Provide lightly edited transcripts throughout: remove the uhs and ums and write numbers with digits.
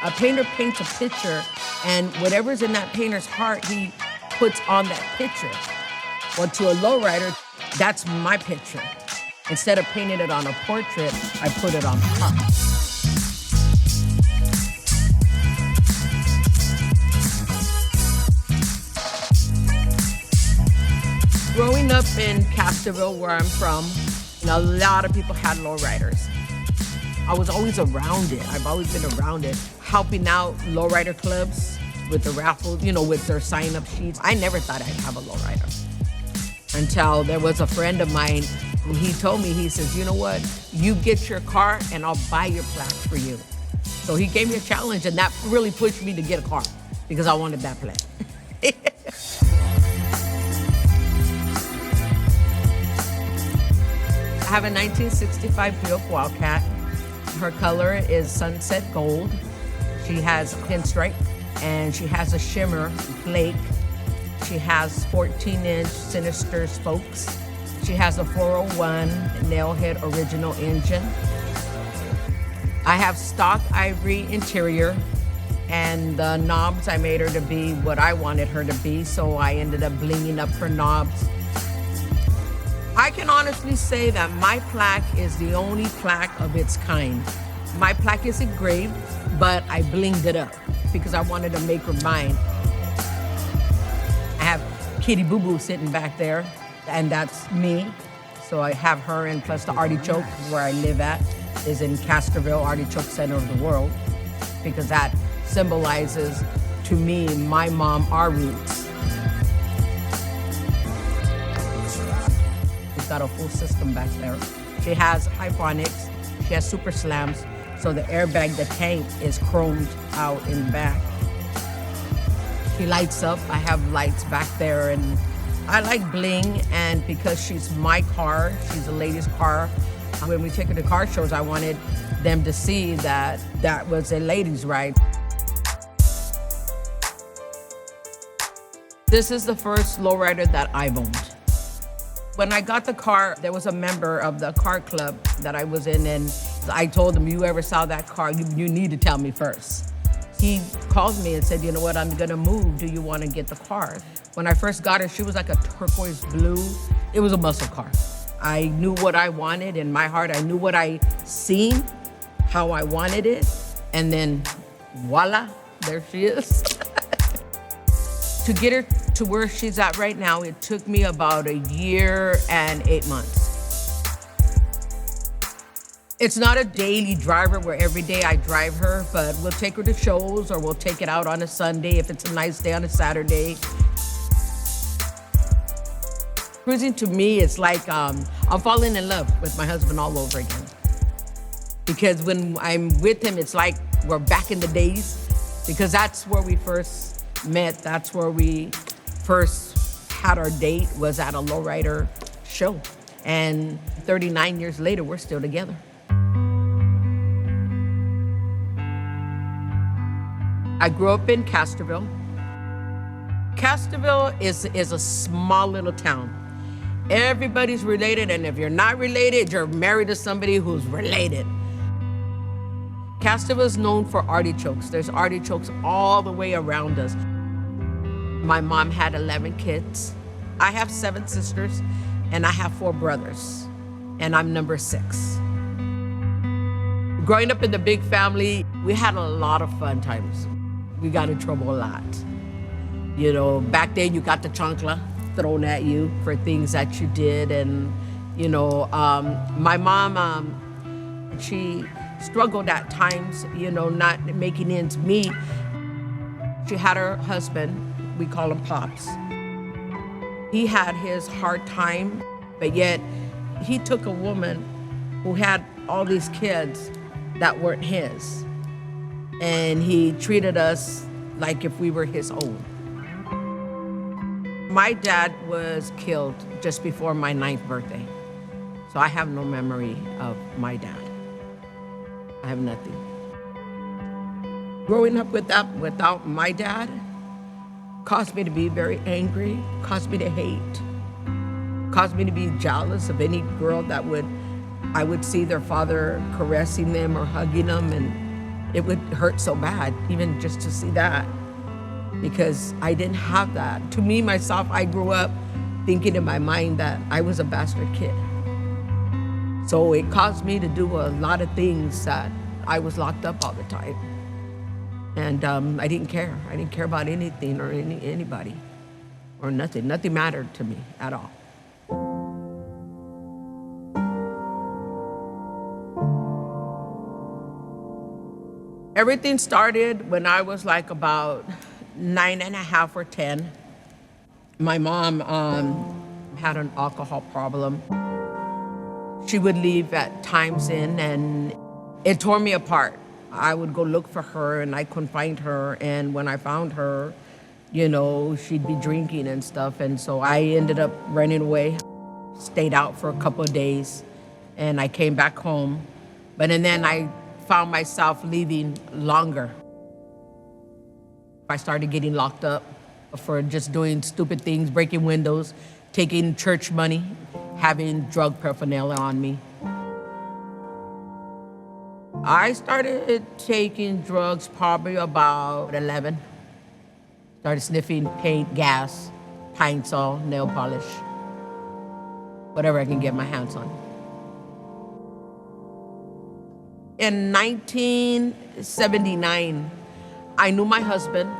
A painter paints a picture, and whatever's in that painter's heart, he puts on that picture. Well, to a lowrider, that's my picture. Instead of painting it on a portrait, I put it on the car. Growing up in Castroville, where I'm from, a lot of people had lowriders. I was always around it. I've always been around it, helping out lowrider clubs with the raffle, with their sign-up sheets. I never thought I'd have a lowrider until there was a friend of mine who he told me, he says, you know what? You get your car and I'll buy your plaque for you. So he gave me a challenge, and that really pushed me to get a car because I wanted that plaque. I have a 1965 Buick Wildcat. Her color is sunset gold. She has pinstripe, and she has a shimmer flake. She has 14-inch Sinister spokes. She has a 401 nailhead original engine. I have stock ivory interior, and the knobs, I made her to be what I wanted her to be, so I ended up blinging up her knobs. I can honestly say that my plaque is the only plaque of its kind. My plaque is engraved, but I blinged it up because I wanted to make her mine. I have Kitty Boo Boo sitting back there, and that's me. So I have her, and plus the artichoke where I live at is in Castroville, artichoke center of the world, because that symbolizes to me, my mom, our roots. Got a full system back there. She has hydronics, she has super slams, so the airbag, the tank is chromed out in back. She lights up, I have lights back there, and I like bling, and because she's my car, she's a lady's car. When we take her to car shows, I wanted them to see that that was a ladies' ride. This is the first lowrider that I've owned. When I got the car, there was a member of the car club that I was in, and I told him, you ever saw that car, you need to tell me first. He called me and said, you know what, I'm gonna move, do you wanna get the car? When I first got her, she was like a turquoise blue. It was a muscle car. I knew what I wanted in my heart. I knew what I seen, how I wanted it, and then voila, there she is. To get her to where she's at right now, it took me about 1 year and 8 months. It's not a daily driver where every day I drive her, but we'll take her to shows or we'll take it out on a Sunday if it's a nice day on a Saturday. Cruising to me is like I'm falling in love with my husband all over again. Because when I'm with him, it's like we're back in the days, because that's where we first met. That's where we first had our date, was at a lowrider show. And 39 years later, we're still together. I grew up in Castroville. Castroville is a small little town. Everybody's related, and if you're not related, you're married to somebody who's related. Castroville is known for artichokes. There's artichokes all the way around us. My mom had 11 kids. I have 7 sisters, and I have 4 brothers, and I'm number 6. Growing up in the big family, we had a lot of fun times. We got in trouble a lot. Back then you got the chancla thrown at you for things that you did, and my mom, she struggled at times, not making ends meet. She had her husband, we call him Pops. He had his hard time, but yet he took a woman who had all these kids that weren't his, and he treated us like if we were his own. My dad was killed just before my 9th birthday, so I have no memory of my dad. I have nothing. Growing up without my dad caused me to be very angry, caused me to hate, caused me to be jealous of any girl I would see their father caressing them or hugging them, and it would hurt so bad, even just to see that, because I didn't have that. To me, myself, I grew up thinking in my mind that I was a bastard kid. So it caused me to do a lot of things that I was locked up all the time. And I didn't care. I didn't care about anything or anybody or nothing. Nothing mattered to me at all. Everything started when I was like about 9.5 or 10. My mom had an alcohol problem. She would leave at times and it tore me apart. I would go look for her and I couldn't find her. And when I found her, you know, she'd be drinking and stuff. And so I ended up running away, stayed out for a couple of days, and I came back home. But and then I found myself leaving longer. I started getting locked up for just doing stupid things, breaking windows, taking church money, having drug paraphernalia on me. I started taking drugs probably about 11. Started sniffing paint, gas, pine saw, nail polish, whatever I can get my hands on. In 1979, I knew my husband,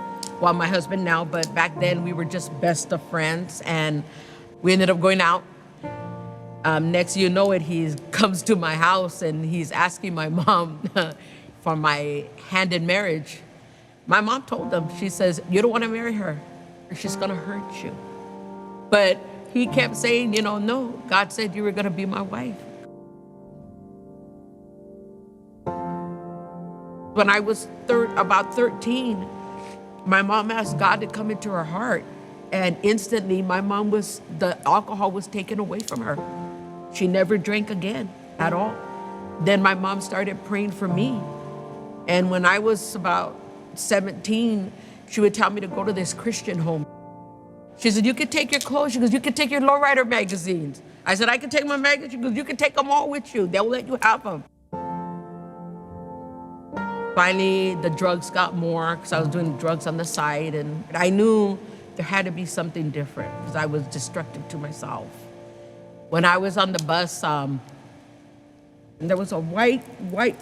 well, my husband now, but back then we were just best of friends, and we ended up going out. Next you know it, he comes to my house and he's asking my mom for my hand in marriage. My mom told him, she says, "You don't want to marry her. She's gonna hurt you." But he kept saying, you know, "No, God said you were gonna be my wife." When I was about 13, my mom asked God to come into her heart, and instantly the alcohol was taken away from her. She never drank again at all. Then my mom started praying for me. And when I was about 17, she would tell me to go to this Christian home. She said, "You can take your clothes." She goes, "You can take your Lowrider magazines." I said, "I can take my magazines." She goes, "You can take them all with you. They'll let you have them." Finally, the drugs got more because I was doing drugs on the side, and I knew there had to be something different because I was destructive to myself. When I was on the bus, there was a white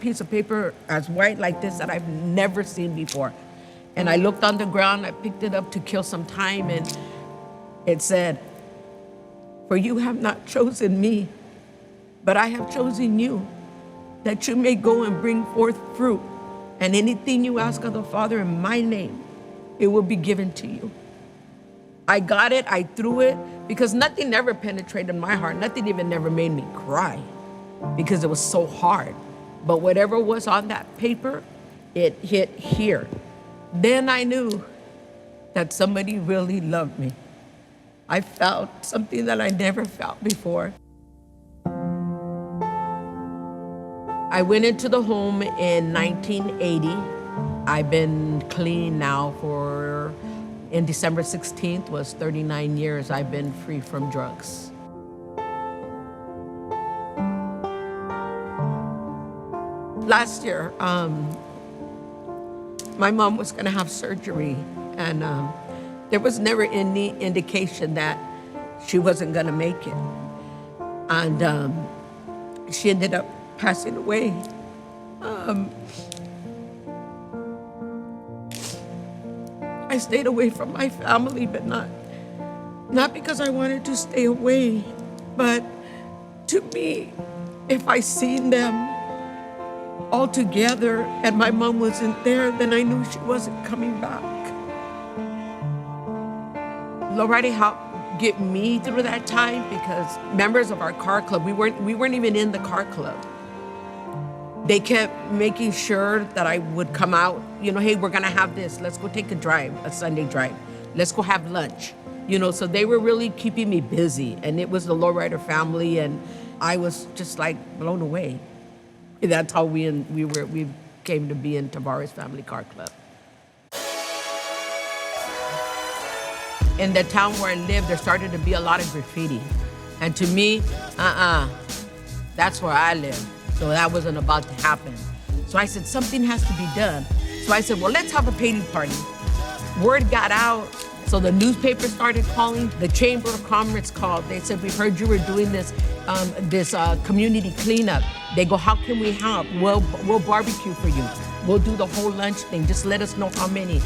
piece of paper, as white like this, that I've never seen before. And I looked on the ground, I picked it up to kill some time, and it said, "For you have not chosen me, but I have chosen you, that you may go and bring forth fruit. And anything you ask of the Father in my name, it will be given to you." I got it, I threw it, because nothing ever penetrated my heart. Nothing even never made me cry because it was so hard. But whatever was on that paper, it hit here. Then I knew that somebody really loved me. I felt something that I never felt before. I went into the home in 1980. I've been clean now in December 16th was 39 years I've been free from drugs. Last year, my mom was gonna have surgery, and there was never any indication that she wasn't gonna make it. And she ended up passing away. I stayed away from my family, but not because I wanted to stay away, but to me, if I seen them all together and my mom wasn't there, then I knew she wasn't coming back. Lowriding helped get me through that time because members of our car club, we weren't even in the car club. They kept making sure that I would come out, you know, "Hey, we're gonna have this. Let's go take a drive, a Sunday drive. Let's go have lunch." You know, so they were really keeping me busy, and it was the Lowrider family, and I was just like blown away. That's how we came to be in Tavares Family Car Club. In the town where I lived, there started to be a lot of graffiti. And to me, that's where I live. So that wasn't about to happen. So I said, something has to be done. So I said, well, let's have a painting party. Word got out, so the newspaper started calling. The Chamber of Commerce called. They said, we heard you were doing this community cleanup. They go, how can we help? We'll barbecue for you. We'll do the whole lunch thing. Just let us know how many.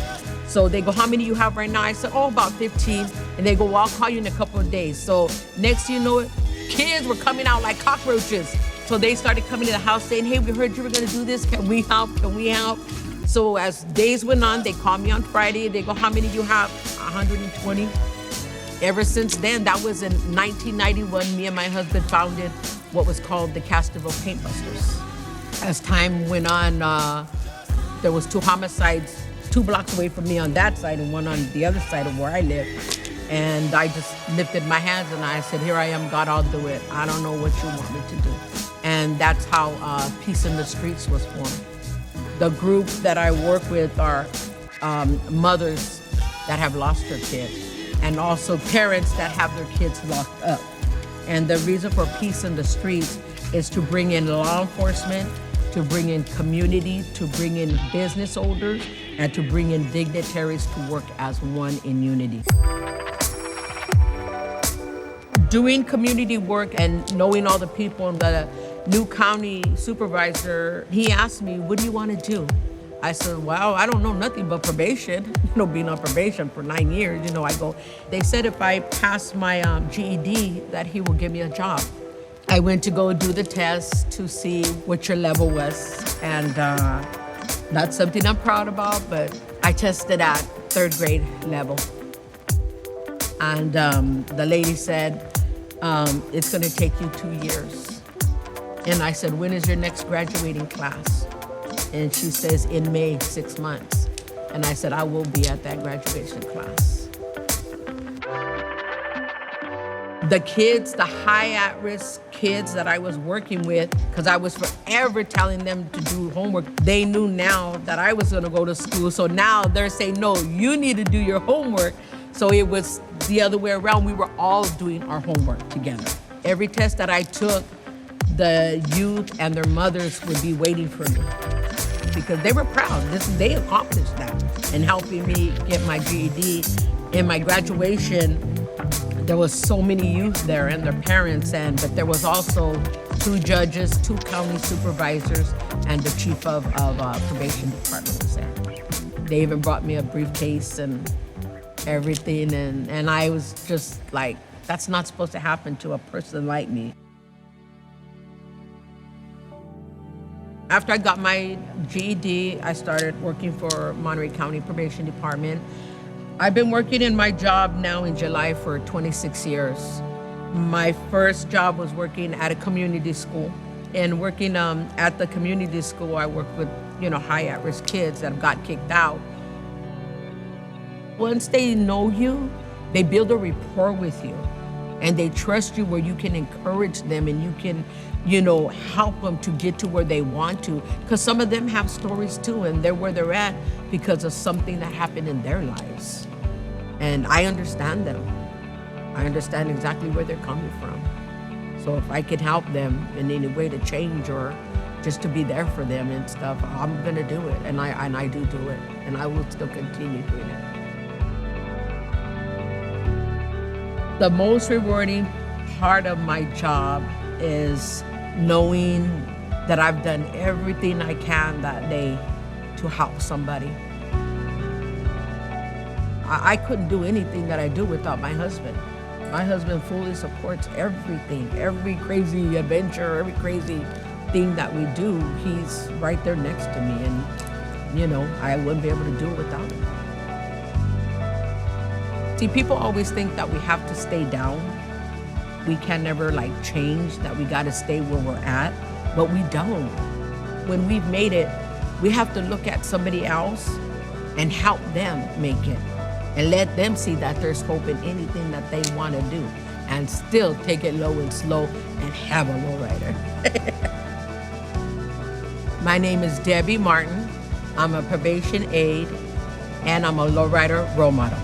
So they go, how many you have right now? I said, oh, about 15. And they go, well, I'll call you in a couple of days. So next thing you know it, kids were coming out like cockroaches. So they started coming to the house saying, hey, we heard you were gonna do this. Can we help? Can we help? So as days went on, they called me on Friday. They go, how many do you have? 120. Ever since then, that was in 1991, me and my husband founded what was called the Castroville Paint Busters. As time went on, there was 2 homicides 2 blocks away from me on that side and 1 on the other side of where I live. And I just lifted my hands and I said, here I am, God, I'll do it. I don't know what you want me to do. And that's how Peace in the Streets was formed. The group that I work with are mothers that have lost their kids and also parents that have their kids locked up. And the reason for Peace in the Streets is to bring in law enforcement, to bring in community, to bring in business owners, and to bring in dignitaries to work as one in unity. Doing community work and knowing all the people, and the new county supervisor, he asked me, what do you want to do? I said, well, I don't know nothing but probation. Being on probation for 9 years, I go, they said if I pass my GED, that he will give me a job. I went to go do the test to see what your level was. And not something I'm proud about, but I tested at 3rd grade level. And the lady said, it's gonna take you 2 years. And I said, when is your next graduating class? And she says, in May, 6 months. And I said, I will be at that graduation class. The kids, the high at-risk kids that I was working with, because I was forever telling them to do homework, they knew now that I was gonna go to school. So now they're saying, no, you need to do your homework. So it was the other way around. We were all doing our homework together. Every test that I took, the youth and their mothers would be waiting for me because they were proud. They accomplished that in helping me get my GED. In my graduation, there was so many youth there and their parents, but there was also 2 judges, 2 county supervisors, and the chief of probation department was there. They even brought me a briefcase and everything, and I was just like, that's not supposed to happen to a person like me. After I got my GED, I started working for Monterey County Probation Department. I've been working in my job now in July for 26 years. My first job was working at a community school. And working at the community school, I worked with, high at-risk kids that got kicked out. Once they know you, they build a rapport with you. And they trust you where you can encourage them and you can, help them to get to where they want to. Because some of them have stories too, and they're where they're at because of something that happened in their lives. And I understand them. I understand exactly where they're coming from. So if I can help them in any way to change or just to be there for them and stuff, I'm gonna do it. And I do it. And I will still continue doing it. The most rewarding part of my job is knowing that I've done everything I can that day to help somebody. I couldn't do anything that I do without my husband. My husband fully supports everything, every crazy adventure, every crazy thing that we do. He's right there next to me, and I wouldn't be able to do it without him. See, people always think that we have to stay down. We can never change, that we gotta stay where we're at, but we don't. When we've made it, we have to look at somebody else and help them make it and let them see that there's hope in anything that they wanna do and still take it low and slow and have a lowrider. My name is Debbie Martin. I'm a probation aide and I'm a lowrider role model.